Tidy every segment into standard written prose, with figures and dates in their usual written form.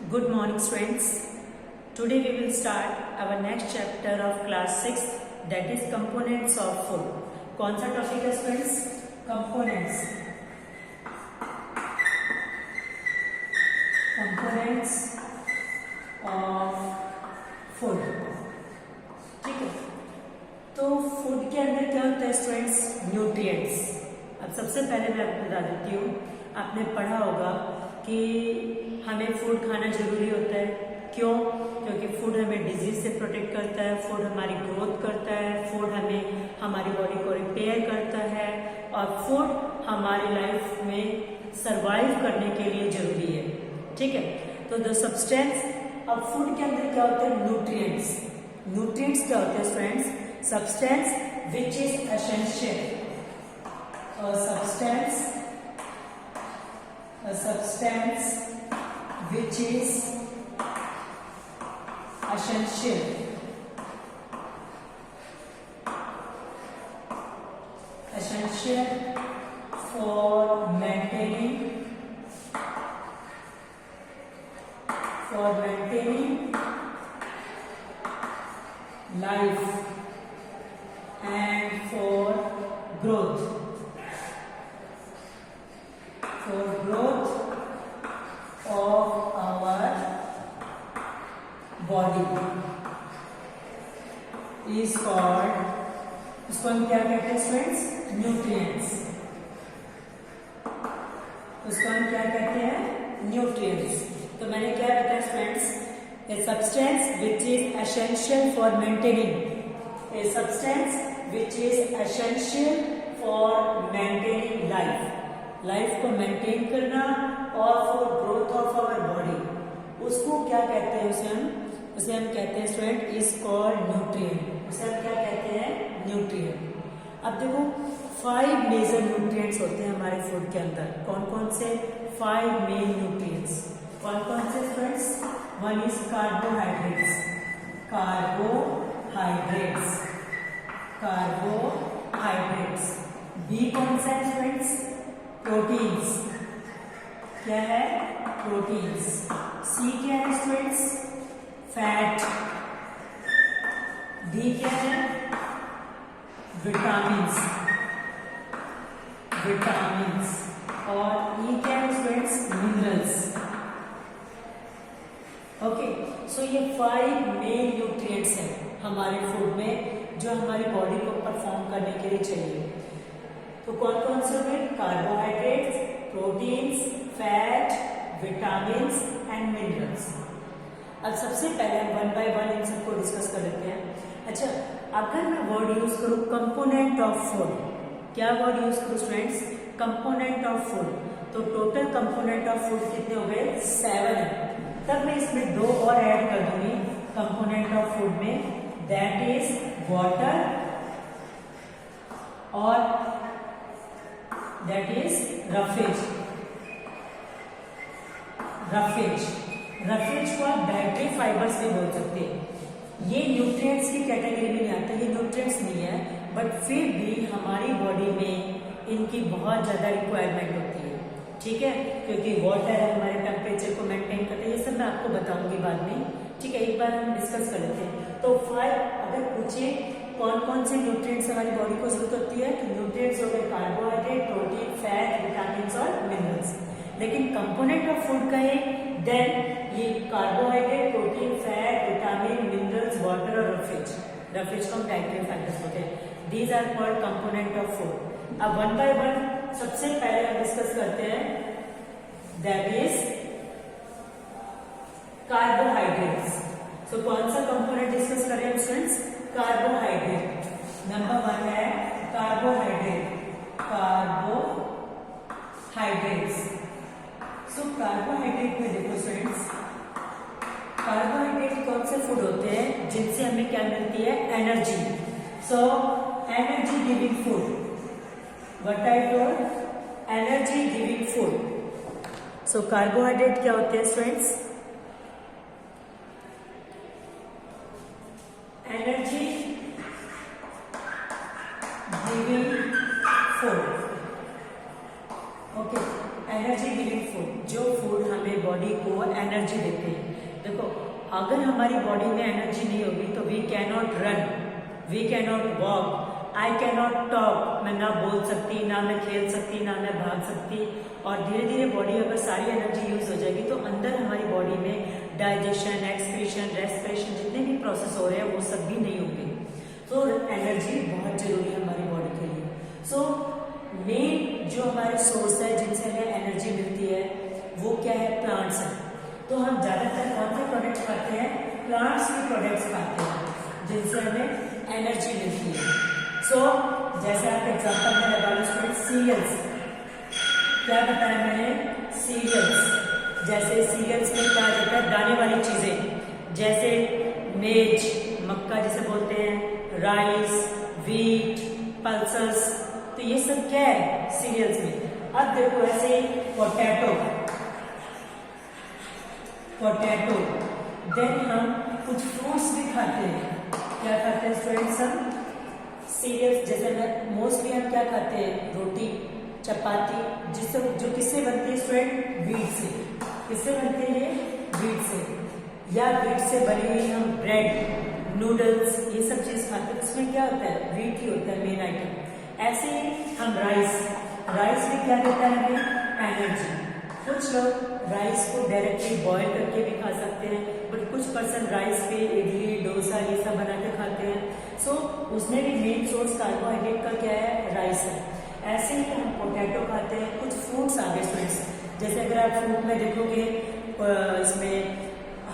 Good morning, students. Today we will start our next chapter of class 6, that is components of food. कौन सा topic है students? Components. Components of food. ठीक है, तो food के अंदर क्या होता है स्टूडेंट्स? न्यूट्रिएंट्स. अब सबसे पहले मैं आपको बता देती हूँ, आपने पढ़ा होगा कि हमें फूड खाना जरूरी होता है. क्यों? क्योंकि फूड हमें डिजीज से प्रोटेक्ट करता है, फूड हमारी ग्रोथ करता है, फूड हमें हमारी बॉडी को रिपेयर करता है और फूड हमारी लाइफ में सरवाइव करने के लिए जरूरी है. ठीक है, तो द सब्सटेंस. अब फूड के अंदर क्या होते हैं? न्यूट्रिएंट्स. न्यूट्रिएंट्स क्या होते हैं students? Substance which is essential. A substance which is essential for maintaining life and for growth. Of our body is called, उसको हम क्या कहते हैं स्टूडेंट्स? न्यूट्रिएंट्स. उसको हम क्या कहते हैं? न्यूट्रिएंट्स. तो मैंने क्या बताया students? A substance which is essential for maintaining life को मेंटेन करना और for growth of our body. उसको क्या कहते हैं? उसे हम कहते हैं स्टूडेंट इज कॉल्ड न्यूट्रिएंट. उसे हम क्या कहते हैं? न्यूट्रिएंट. अब देखो 5 मेजर न्यूट्रिएंट्स होते हैं हमारे फूड के अंदर. कौन कौन से? 5 मेन न्यूट्रिएंट्स. कौन कौन से students? One is carbohydrates. B कौन सा है स्टूडेंट्स? प्रोटीन्स. क्या है? प्रोटीन्स. सी क्या है स्टूडेंट्स? फैट. डी क्या है? विटामिन्स. और ई क्या है स्टूडेंट्स? मिनरल्स. ओके, सो ये 5 मेन न्यूट्रिएंट्स हैं हमारे फूड में जो हमारी बॉडी को परफॉर्म करने के लिए चाहिए. तो कौन कौन से होंगे? Carbohydrates, proteins, fat, vitamins and minerals. अब सबसे पहले हम 1 by 1 इन सबको डिस्कस कर लेते हैं. अच्छा, अगर मैं वर्ड यूज करूं कंपोनेंट ऑफ फूड, क्या वर्ड यूज करूं स्टूडेंट्स? Component of food. तो टोटल कंपोनेंट ऑफ फूड कितने हो गए? 7 है. तब मैं इसमें 2 और ऐड कर दूंगी कंपोनेंट ऑफ फूड में, दैट इज वाटर और that is रफेज को आप डाइटरी फाइबर्स भी बोल सकते हैं. ये न्यूट्रिएंट्स की कैटेगरी में नहीं आता, ये न्यूट्रिएंट्स नहीं है, बट फिर भी हमारी बॉडी में इनकी बहुत ज्यादा रिक्वायरमेंट होती है. ठीक है, क्योंकि वाटर हमारे टेम्परेचर को मेंटेन करता है. ये सब मैं आपको बताऊंगी बाद में. ठीक है, एक बार हम डिस्कस कर लेते हैं. तो 5 अगर पूछे कौन कौन से न्यूट्रिएंट्स हमारी बॉडी को जरूरत होती है, तो न्यूट्रिएंट्स हो गए कार्बोहाइड्रेट, प्रोटीन, फैट, विटामिन्स और मिनरल्स. लेकिन कंपोनेंट ऑफ फूड का है, देन ये carbohydrate, protein, fat, vitamin, minerals, water और रफेज को हम डाइटरी फाइबर्स बोलते हैं. These are called component of food. अब 1 by 1 सबसे पहले हम डिस्कस करते हैं, दैट इज कार्बोहाइड्रेट्स. सो कौन सा कंपोनेंट डिस्कस कर रहे हैं स्टूडेंट्स? कार्बोहाइड्रेट. नंबर 1 है कार्बोहाइड्रेट. सो कार्बोहाइड्रेट में देखो स्टूडेंट्स, कार्बोहाइड्रेट कौन से फूड होते हैं जिनसे हमें क्या मिलती है? Energy. So energy giving food. What I told? Energy giving food. So carbohydrate क्या होते हैं students? Energy giving food. Okay, energy giving food, जो फूड हमें बॉडी को एनर्जी देते हैं। देखो, अगर हमारी बॉडी में एनर्जी नहीं होगी तो we can not run, we can not walk, I can not talk, मैं ना बोल सकती, ना मैं खेल सकती, ना मैं भाग सकती। और धीरे धीरे बॉडी अगर सारी एनर्जी यूज हो जाएगी तो अंदर हमारी बॉडी में डाइजेशन, एक्सक्रीशन, रेस्पिरेशन, जितने भी प्रोसेस हो रहे हैं वो सब भी नहीं होंगे। तो एनर्जी बहुत जरूरी है हमारी बॉडी के लिए। सो मेन जो हमारे सोर्स है जिनसे हमें एनर्जी मिलती है वो क्या है? प्लांट्स है। तो हम ज्यादातर कौन से प्रोडक्ट्स खाते हैं? प्लांट्स के प्रोडक्ट्स खाते हैं जिनसे हमें एनर्जी मिलती है। सो जैसे आप एग्जाम्पल में लगा लो स्टूडेंट, सीरियल्स, क्या बताया मैंने? सीरियल्स। जैसे सीरियल्स में क्या जाता है? दाने वाली चीजें, जैसे मेज, मक्का जिसे बोलते हैं, राइस, वीट, पल्सेस, तो ये सब क्या है? सीरियल्स में। अब देखो ऐसे पोटैटो, पोटैटो, देन हम कुछ फ्रूट्स भी खाते हैं। क्या खाते हैं स्टूडेंट्स? हम सीरियल्स, जैसे मोस्टली हम क्या खाते हैं? रोटी, चपाती, जिससे जो किससे बनती है स्टूडेंट? वीट से। किससे बनती है? वीट से। या वीट से बनी हुई हम ब्रेड, नूडल्स, ये सब चीज खाते हैं। इसमें क्या होता है? वीट ही होता है मेन आइटम। ऐसे ही हम राइस, राइस भी क्या देता है हमें? एनर्जी। कुछ लोग राइस को डायरेक्टली बॉईल करके भी खा सकते हैं, बट कुछ पर्सन राइस पे इडली, डोसा ये सब बना के खाते हैं। सो उसमें भी मेन सोर्स कार्बोहाइड्रेट का क्या है? राइस है। ऐसे ही हम पोटैटो खाते हैं। कुछ फ्रूट्स आ गए स्टूडेंट्स, जैसे अगर आप फ्रूट में देखोगे इसमें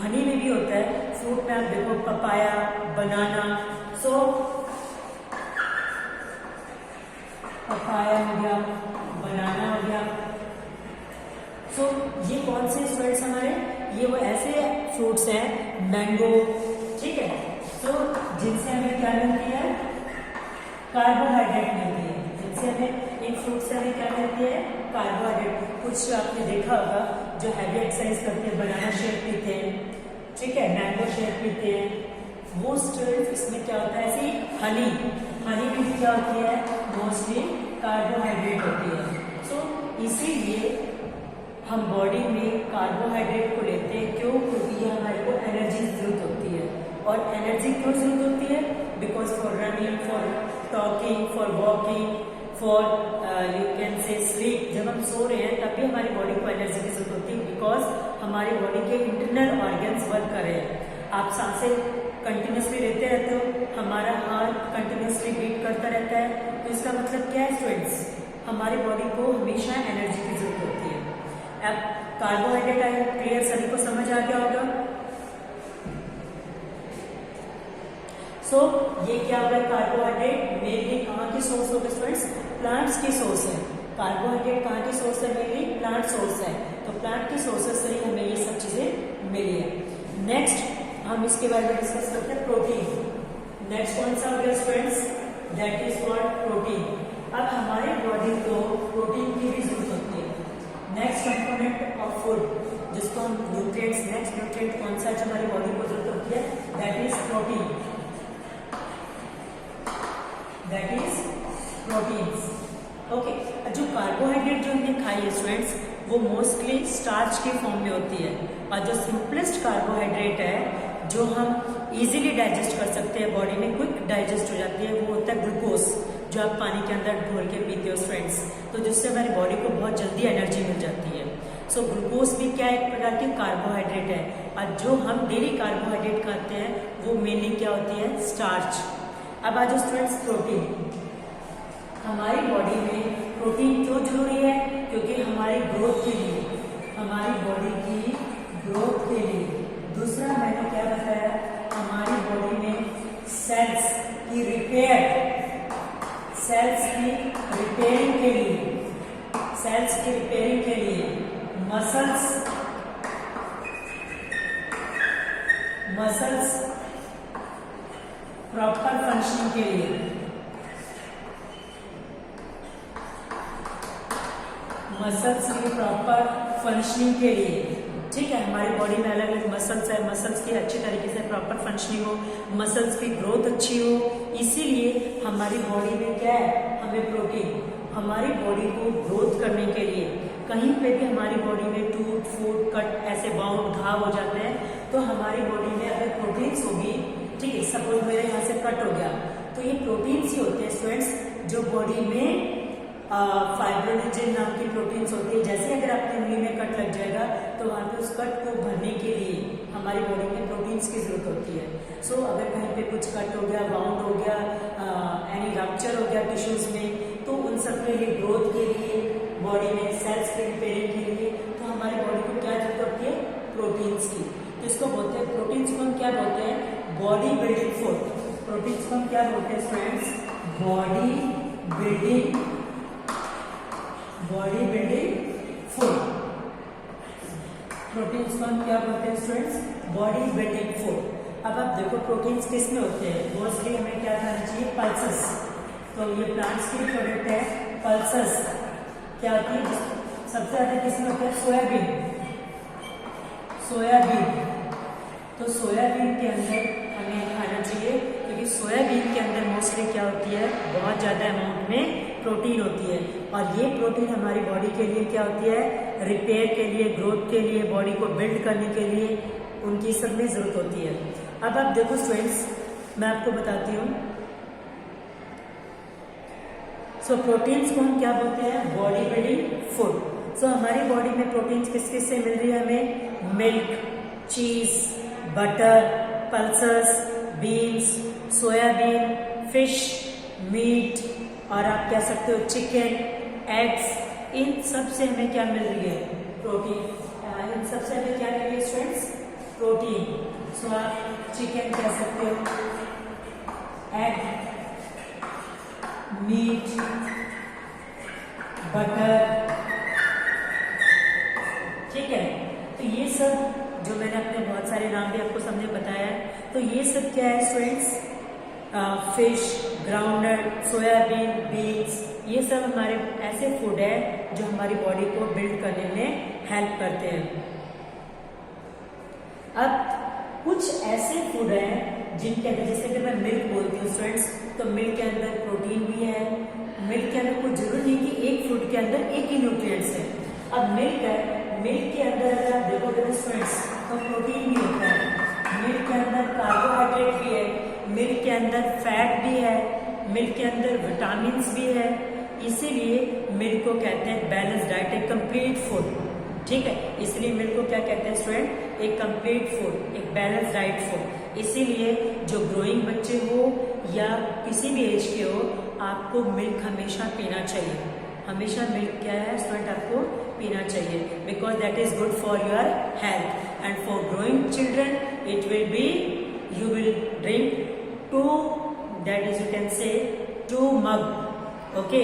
हनी में भी होता है। फ्रूट में आप देखो पपाया, बनाना, सो पपाया हो गया, बनाना हो गया। सो ये कौन से स्टूडेंट्स हमारे? ये वो ऐसे फ्रूट्स हैं, मैंगो, ठीक है, तो जिनसे हमें क्या मिलती है? कार्बोहाइड्रेट मिलती है। जिनसे हमें इन फ्रूट से हमें क्या मिलती है? कार्बोहाइड्रेट। कुछ आपने देखा होगा जो हैवी एक्सरसाइज करते हैं, बनाना शेक पीते हैं, ठीक है, मैंगो शेक पीते हैं। वो स्टूडेंट्स इसमें क्या होता है? ऐसे हनी, हनी में भी क्या होती है? मोस्टली कार्बोहाइड्रेट होती है। सो इसीलिए हम बॉडी में कार्बोहाइड्रेट को लेते हैं। क्यों? क्योंकि ये हमारे को एनर्जी की जरूरत होती है। और एनर्जी क्यों जरूरत होती है? Because for running, for talking, for walking, for you can say sleep. जब हम सो रहे हैं तब भी हमारी बॉडी को एनर्जी की जरूरत होती है, बिकॉज हमारी बॉडी के इंटरनल ऑर्गन्स वर्क कर रहे हैं। आप सांसें कंटिन्यूसली लेते रहते हो, हमारा हार्ट कंटिन्यूसली बीट करता रहता है। तो इसका मतलब क्या है स्टूडेंट्स? हमारी बॉडी को हमेशा एनर्जी की जरूरत होती है। अब कार्बोहाइड्रेट आया, क्लियर? सभी को समझ आ गया होगा। सो ये क्या होगा? कार्बोहाइड्रेट मेनली कहाँ की सोर्स होगा स्टूडेंट्स? प्लांट्स की सोर्स है। कार्बोहाइड्रेट कहाँ की सोर्स है? मेनली प्लांट सोर्स है। तो प्लांट की सोर्सेस से ही हमें ये सब चीजें मिली है। नेक्स्ट हम इसके बारे में डिस्कस करते हैं, प्रोटीन। नेक्स्ट कौन सा हो गया students? That is called protein. अब हमारी बॉडी को प्रोटीन की भी जरूरत होती है। नेक्स्ट कंपोनेंट ऑफ फूड, जिसको हम न्यूट्रिएंट्स, नेक्स्ट न्यूट्रिएंट कौन सा है हमारी बॉडी को जरूरत होती है? That is protein, that is proteins. Okay, जो कार्बोहाइड्रेट जो हमने खाई है स्टूडेंट्स, वो मोस्टली स्टार्च के फॉर्म में होती है। और जो सिंपलेस्ट कार्बोहाइड्रेट है जो हम इजीली डाइजेस्ट कर सकते हैं, बॉडी में क्विक डाइजेस्ट हो जाती है, वो होता है ग्लूकोज, जो आप पानी के अंदर घोल के पीते हो स्टूडेंट्स। तो जिससे हमारी बॉडी को बहुत जल्दी एनर्जी मिल जाती है। सो ग्लूकोज भी क्या एक प्रकार की कार्बोहाइड्रेट है। और जो हम डेली कार्बोहाइड्रेट खाते हैं वो मेनली क्या होती है? स्टार्च। अब आ जाओ स्टूडेंट्स, प्रोटीन। हमारी बॉडी में प्रोटीन क्यों जरूरी है? क्योंकि हमारी ग्रोथ के लिए, हमारी बॉडी की ग्रोथ के लिए। दूसरा मैंने क्या बताया? हमारी बॉडी में सेल्स की रिपेयर, सेल्स की रिपेयरिंग के लिए, सेल्स की रिपेयरिंग के लिए, मसल्स, मसल्स प्रॉपर फंक्शनिंग के लिए, मसल्स की प्रॉपर फंक्शनिंग के लिए, ठीक है। हमारी बॉडी में अलग अलग मसल्स है, मसल्स की अच्छी तरीके से प्रॉपर फंक्शनिंग हो, मसल्स की ग्रोथ अच्छी हो, इसीलिए हमारी बॉडी में क्या है? हमें प्रोटीन, हमारी बॉडी को ग्रोथ करने के लिए कहीं पे भी हमारी बॉडी में टूट फूट कट ऐसे बाउंड घाव हो जाते हैं, तो हमारी बॉडी में अगर प्रोटीन्स होगी, ठीक है, सपोज मेरे यहाँ से कट हो गया, तो ये प्रोटीन्स ही होते हैं स्टूडेंट्स जो बॉडी में फाइब्रोनेजिन नाम की प्रोटीन्स होती है। जैसे अगर आपकी उंगली में कट लग जाएगा तो वहाँ पे उस कट को भरने के लिए हमारी बॉडी में प्रोटीन्स की जरूरत होती है। सो अगर कहीं पे कुछ कट हो गया, बाउंड हो गया, एनी रप्चर हो गया टिश्यूज में, तो उन सब के लिए, ग्रोथ के लिए, बॉडी में सेल्स के रिपेयरिंग के लिए, तो हमारी बॉडी को क्या जरूरत होती है? प्रोटीन्स की। तो इसको बोलते हैं, प्रोटीन्स को हम क्या बोलते हैं? Body building food. प्रोटीन्स को हम क्या बोलते हैं friends? Body building food. Proteins को हम क्या बोलते हैं स्टूडेंट्स? Body building food. अब आप देखो प्रोटीन्स किस में होते हैं? मोस्टली हमें क्या खाना चाहिए? पल्सेस। तो ये प्लांट्स की प्रोडक्ट है पल्सेस। क्या होती है? सबसे ज्यादा किसमें होता है? सोयाबीन। तो सोयाबीन के अंदर हमें खाना चाहिए, क्योंकि सोयाबीन के अंदर मोस्टली क्या होती है? बहुत ज्यादा अमाउंट में प्रोटीन होती है, और ये प्रोटीन हमारी बॉडी के लिए क्या होती है? रिपेयर के लिए, ग्रोथ के लिए, बॉडी को बिल्ड करने के लिए उनकी सब में जरूरत होती है। अब आप देखो स्टूडेंट्स, मैं आपको बताती हूँ। सो प्रोटीन्स को हम क्या बोलते हैं? Body building food. सो हमारी बॉडी में प्रोटीन्स किस किस से मिल रही है हमें? Milk, cheese, butter, pulses, beans, soybean, fish, meat, और आप कह सकते हो चिकन, एग्स, इन सब से हमें क्या मिल रही है? प्रोटीन। इन सब से हमें क्या मिल रही है स्टूडेंट्स? प्रोटीन। सो आप चिकन कह सकते हो, एग, मीट, बटर, ठीक है। तो ये सब जो मैंने अपने बहुत सारे नाम भी आपको सामने बताया है, तो ये सब क्या है students? Fish, groundnut, soybean, beans, ये सब हमारे ऐसे फूड है जो हमारी बॉडी को बिल्ड करने में हेल्प करते हैं। अब कुछ ऐसे फूड हैं जिनके अंदर, जैसे अगर मैं मिल्क बोलती हूँ स्टूडेंट्स, तो मिल्क के अंदर प्रोटीन भी है। मिल्क के अंदर कुछ जरूरी नहीं कि एक फूड के अंदर एक ही न्यूट्रिएंट्स है। अब मिल्क है, मिल्क के अंदर अगर आप देखोगे स्टूडेंट्स तो प्रोटीन भी होता है, मिल्क के अंदर कार्बोहाइड्रेट भी है, मिल्क के अंदर फैट भी है, मिल्क के अंदर विटामिन भी है। इसीलिए मिल्क को कहते हैं बैलेंस डाइट, एक कंप्लीट फूड, ठीक है। इसलिए मिल्क को क्या कहते हैं स्टूडेंट? एक कंप्लीट फूड, एक बैलेंस डाइट फूड। इसीलिए जो ग्रोइंग बच्चे हो या किसी भी एज के हो, आपको मिल्क हमेशा पीना चाहिए। हमेशा मिल्क क्या है स्टूडेंट? आपको पीना चाहिए, because that is good for your health. And for growing children it will be, you will drink 2, that is you can say 2 mug, okay,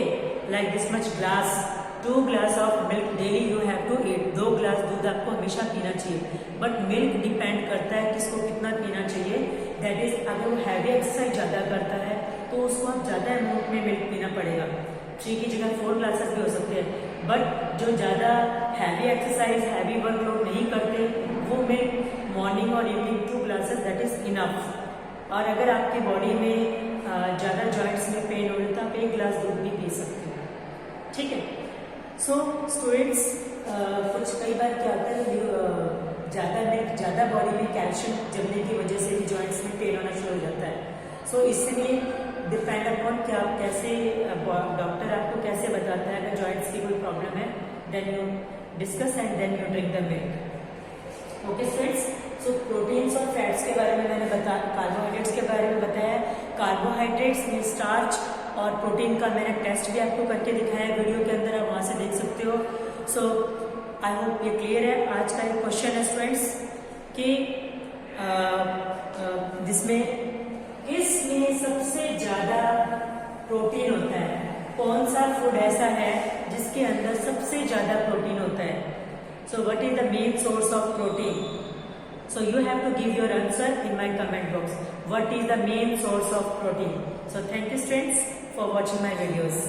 like this much glass, 2 glass of milk daily you have to eat। 2 glass दूध आपको हमेशा पीना चाहिए। But milk depend करता है किसको कितना पीना चाहिए। दैट इज अगर वो हैवी एक्सरसाइज ज्यादा करता है तो उसको आप ज्यादा अमाउंट में मिल्क पीना पड़ेगा। 3 की जगह 4 ग्लासेस भी हो सकते हैं। बट जो ज्यादा हैवी एक्सरसाइज, हैवी वर्कलोड नहीं करते, वो मिल्क मॉर्निंग और evening 2 glasses that is enough. और अगर आपकी बॉडी में ज़्यादा जॉइंट्स में पेन हो रही है तो आप 1 ग्लास दूध भी पी सकते हो, ठीक है। सो स्टूडेंट्स, कुछ कई बार क्या होता है, ज़्यादा मिल्क, ज़्यादा बॉडी में कैल्शियम जमने की वजह से भी जॉइंट्स में पेन होना शुरू हो जाता है। सो इसलिए डिपेंड अपॉन कि आप कैसे, डॉक्टर आपको कैसे बताता है। अगर जॉइंट्स की कोई प्रॉब्लम है then you discuss and then you drink the milk, okay students. So proteins और फैट्स के बारे में मैंने बताया, कार्बोहाइड्रेट्स के बारे में बताया। कार्बोहाइड्रेट्स में स्टार्च और प्रोटीन का मैंने टेस्ट भी आपको करके दिखाया है वीडियो के अंदर, आप वहाँ से देख सकते हो। सो आई होप ये क्लियर है। आज का एक क्वेश्चन है स्टूडेंट्स कि जिसमें किसमें सबसे ज्यादा प्रोटीन होता है? कौन सा फूड ऐसा है जिसके अंदर सबसे ज्यादा प्रोटीन होता है? So what is the main source of protein? So you have to give your answer in my comment box. What is the main source of protein? So thank you students for watching my videos.